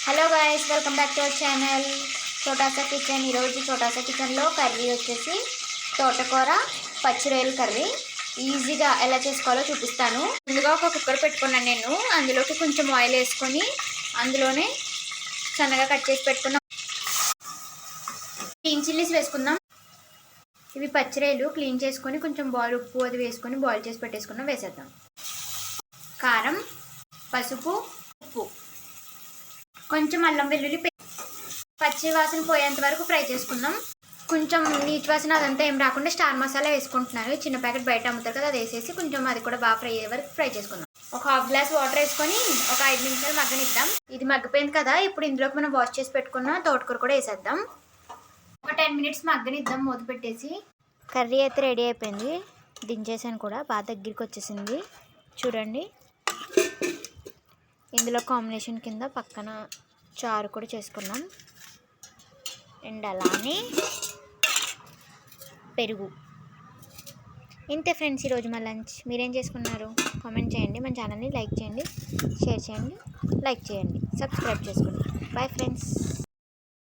Hello guys, welcome back to our channel Chotasa kitchen. ఈరోజు చోటాసా కిచెన్లో curry వచ్చేసి తోటకూర పచ్చి రొయ్యల కర్రీ. ఈజీగా ఎలా చేసుకోవాలో చూపిస్తాను. ముందుగా ఒక కుక్కర్ పెట్టుకున్నాను నేను. అందులోకి కొంచెం ఆయిల్ వేసుకొని అందులోనే సన్నగా కట్ చేసి పెట్టుకున్న గ్రీన్ చిల్లీస్ వేసుకుందాం. ఇవి పచ్చి రొయ్యలు క్లీన్ చేసుకొని కొంచెం ఉప్పు అది వేసుకొని బాయిల్ చేసి పెట్టేసుకున్నాం. వేసేద్దాం. కారం, పసుపు, ఉప్పు, కొంచెం అల్లం వెల్లుల్లి పచ్చి వాసన పోయేంత వరకు ఫ్రై చేసుకుందాం. కొంచెం నీచు వాసన అదంతా ఏం రాకుండా స్టార్ మసాలా వేసుకుంటున్నాను. చిన్న ప్యాకెట్ బయట అమ్ముతారు కదా, అది వేసేసి కొంచెం అది కూడా బాగా ఫ్రై అయ్యే వరకు ఫ్రై చేసుకుందాం. ఒక హాఫ్ గ్లాస్ వాటర్ వేసుకొని ఒక 5 నిమిషాలు మగ్గనిద్దాం. ఇది మగ్గిపోయింది కదా, ఇప్పుడు ఇందులోకి మనం వాష్ చేసి పెట్టుకున్న తోటకూర కూడా వేసేద్దాం. ఒక 10 మినిట్స్ మగ్గనిద్దాం మూత పెట్టేసి. కర్రీ అయితే రెడీ అయిపోయింది. దించేసాను కూడా, బాగా దగ్గరికి వచ్చేసింది చూడండి. ఇందులో కాంబినేషన్ కింద పక్కన చారు కూడా చేసుకున్నాం. అండ్ అలానే పెరుగు. ఇంతే ఫ్రెండ్స్ ఈరోజు మా లంచ్. మీరేం చేసుకున్నారు కామెంట్ చేయండి. మన ఛానల్ని లైక్ చేయండి, షేర్ చేయండి, లైక్ చేయండి, సబ్స్క్రైబ్ చేసుకోండి. Bye friends.